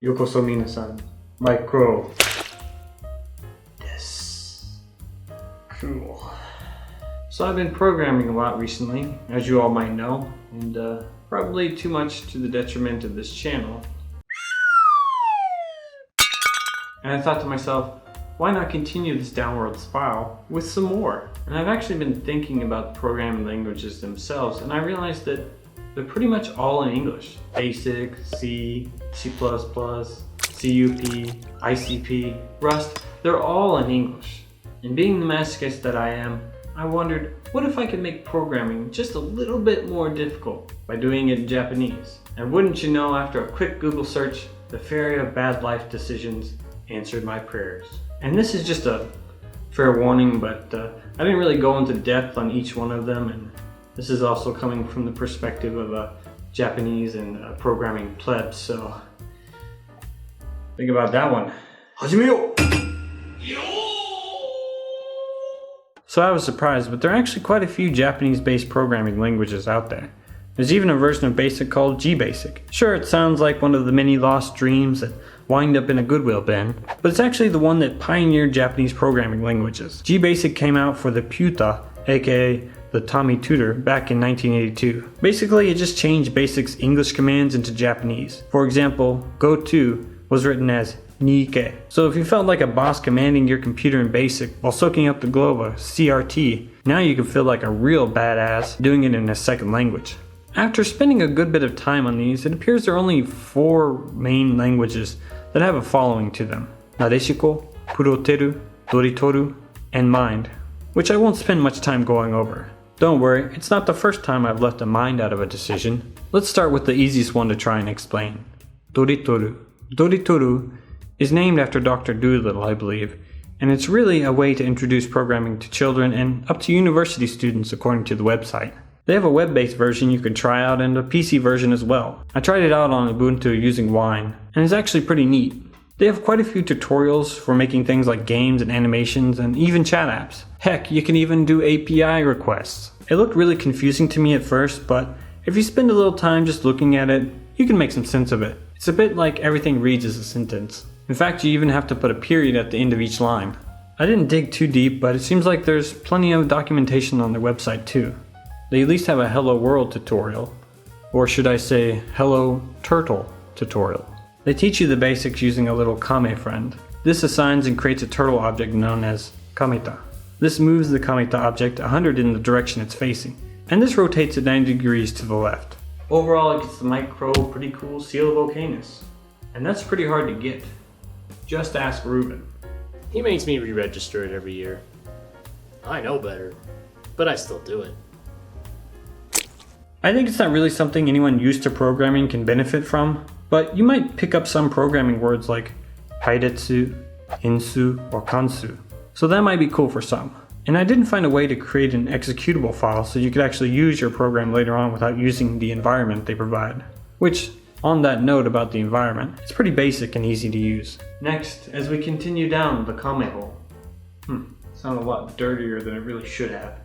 Yokoso minasan, my Krow. Yes. Cool. So I've been programming a lot recently, as you all might know, and probably too much to the detriment of this channel. And I thought to myself, why not continue this downward spiral with some more? And I've actually been thinking about the programming languages themselves, and I realized that they're pretty much all in English. Basic, C, C++, CUP, ICP, Rust, they're all in English. And being the masochist that I am, I wondered, what if I could make programming just a little bit more difficult by doing it in Japanese? And wouldn't you know, after a quick Google search, the fairy of bad life decisions answered my prayers. And this is just a fair warning, but I didn't really go into depth on each one of them, and this is also coming from the perspective of a Japanese and programming pleb, so think about that one. Hajime yo! So I was surprised, but there are actually quite a few Japanese-based programming languages out there. There's even a version of BASIC called GBasic. Sure, it sounds like one of the many lost dreams that wind up in a Goodwill bin, but it's actually the one that pioneered Japanese programming languages. GBasic came out for the Puta, aka the Tommy Tutor, back in 1982. Basically, it just changed BASIC's English commands into Japanese. For example, go to was written as Niike. So if you felt like a boss commanding your computer in BASIC while soaking up the glow of a CRT, now you can feel like a real badass doing it in a second language. After spending a good bit of time on these, it appears there are only 4 main languages that have a following to them. Nadeshiko, puroderu, Doritoru, and mind, which I won't spend much time going over. Don't worry, it's not the first time I've left a mind out of a decision. Let's start with the easiest one to try and explain. Doritoru. Doritoru is named after Dr. Dolittle, I believe, and it's really a way to introduce programming to children and up to university students according to the website. They have a web-based version you can try out and a PC version as well. I tried it out on Ubuntu using Wine, and it's actually pretty neat. They have quite a few tutorials for making things like games and animations and even chat apps. Heck, you can even do API requests. It looked really confusing to me at first, but if you spend a little time just looking at it, you can make some sense of it. It's a bit like everything reads as a sentence. In fact, you even have to put a period at the end of each line. I didn't dig too deep, but it seems like there's plenty of documentation on their website too. They at least have a Hello World tutorial, or should I say Hello Turtle tutorial. They teach you the basics using a little kame friend. This assigns and creates a turtle object known as kameta. This moves the kameta object 100 in the direction it's facing, and this rotates it 90 degrees to the left. Overall, it gets the micro pretty cool seal of okayness, and that's pretty hard to get. Just ask Ruben. He makes me re-register it every year. I know better, but I still do it. I think it's not really something anyone used to programming can benefit from, but you might pick up some programming words like hairetsu, insu, or kansu. So that might be cool for some. And I didn't find a way to create an executable file so you could actually use your program later on without using the environment they provide. Which, on that note about the environment, it's pretty basic and easy to use. Next, as we continue down the kame hole. Sounded a lot dirtier than it really should have.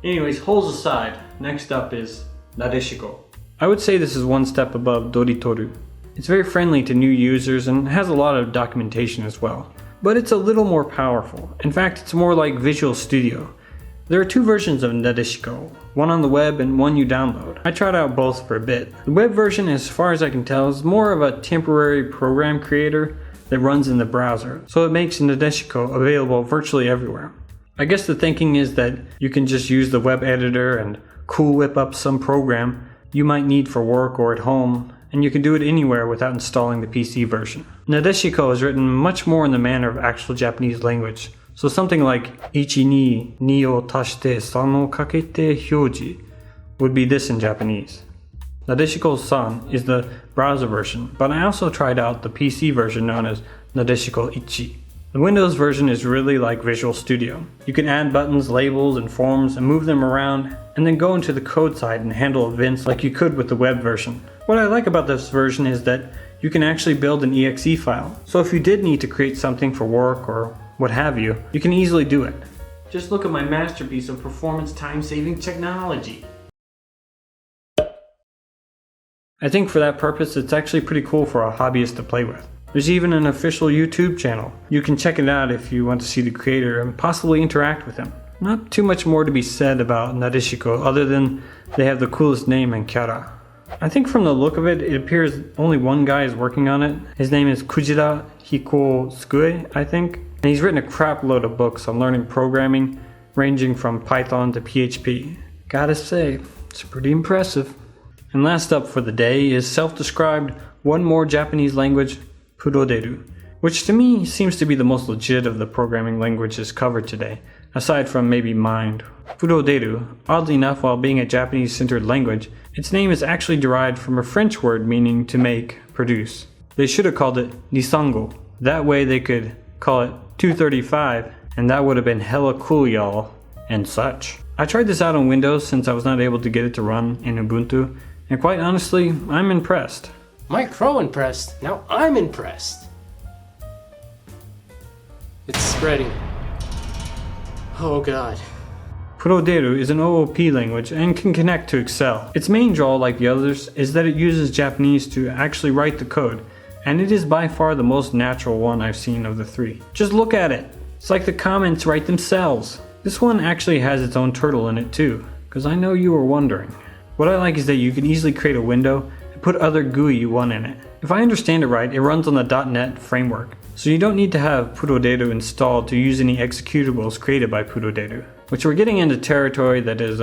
Anyways, holes aside, next up is Nadeshiko. I would say this is one step above Doritoru. It's very friendly to new users and has a lot of documentation as well. But it's a little more powerful. In fact, it's more like Visual Studio. There are 2 versions of Nadeshiko, one on the web and one you download. I tried out both for a bit. The web version, as far as I can tell, is more of a temporary program creator that runs in the browser, so it makes Nadeshiko available virtually everywhere. I guess the thinking is that you can just use the web editor and cool whip up some program you might need for work or at home, and you can do it anywhere without installing the PC version. Nadeshiko is written much more in the manner of actual Japanese language, so something like ichi ni ni o tashite 3 o kakete hyoji would be this in Japanese. Nadeshiko-san is the browser version, but I also tried out the PC version known as Nadeshiko Ichi. The Windows version is really like Visual Studio. You can add buttons, labels, and forms and move them around, and then go into the code side and handle events like you could with the web version. What I like about this version is that you can actually build an exe file. So if you did need to create something for work or what have you, you can easily do it. Just look at my masterpiece of performance time-saving technology. I think for that purpose, it's actually pretty cool for a hobbyist to play with. There's even an official YouTube channel. You can check it out if you want to see the creator and possibly interact with him. Not too much more to be said about Nadeshiko other than they have the coolest name and kyara. I think from the look of it, it appears only one guy is working on it. His name is Kujira Hikosue, I think. And he's written a crap load of books on learning programming, ranging from Python to PHP. Gotta say, it's pretty impressive. And last up for the day is self-described one more Japanese language, puroderu, which to me seems to be the most legit of the programming languages covered today, aside from maybe Mind. Puroderu, oddly enough, while being a Japanese-centered language, its name is actually derived from a French word meaning to make, produce. They should have called it Nisango. That way they could call it 235, and that would have been hella cool, y'all, and such. I tried this out on Windows since I was not able to get it to run in Ubuntu, and quite honestly, I'm impressed. Mike Krow impressed. Now I'm impressed. It's spreading. Oh god. Proderu is an OOP language and can connect to Excel. Its main draw, like the others, is that it uses Japanese to actually write the code, and it is by far the most natural one I've seen of the three. Just look at it. It's like the comments write themselves. This one actually has its own turtle in it too, because I know you were wondering. What I like is that you can easily create a window and put other GUI you want in it. If I understand it right, it runs on the .NET framework, so you don't need to have puroderu installed to use any executables created by puroderu, which we're getting into territory that is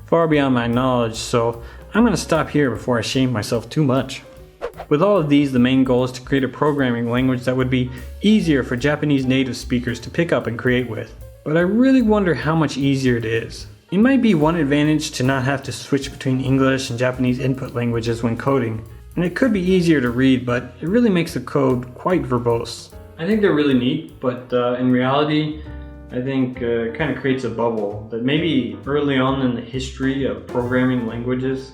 far beyond my knowledge, so I'm going to stop here before I shame myself too much. With all of these, the main goal is to create a programming language that would be easier for Japanese native speakers to pick up and create with. But I really wonder how much easier it is. It might be one advantage to not have to switch between English and Japanese input languages when coding, and it could be easier to read, but it really makes the code quite verbose. I think they're really neat, but in reality, I think it kind of creates a bubble that maybe early on in the history of programming languages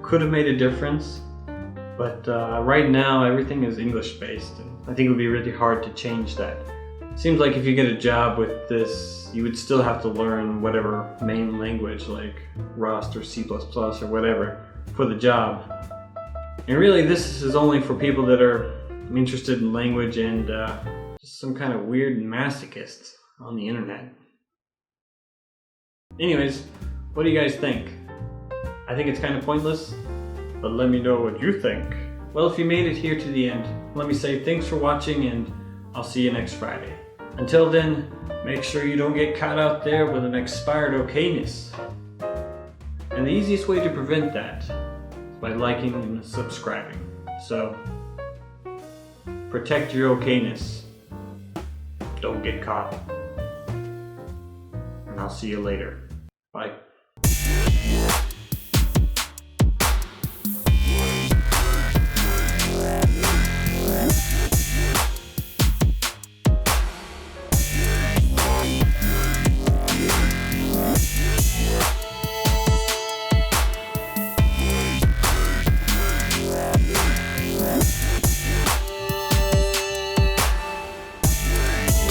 could have made a difference, but right now everything is English based, and I think it would be really hard to change that. It seems like if you get a job with this, you would still have to learn whatever main language like Rust or C++ or whatever for the job. And really this is only for people that are interested in language and just some kind of weird masochists on the internet. Anyways, what do you guys think? I think it's kind of pointless, but let me know what you think. Well, if you made it here to the end, let me say thanks for watching and I'll see you next Friday. Until then, make sure you don't get caught out there with an expired okayness. And the easiest way to prevent that is by liking and subscribing. So, protect your okayness. Don't get caught. And I'll see you later.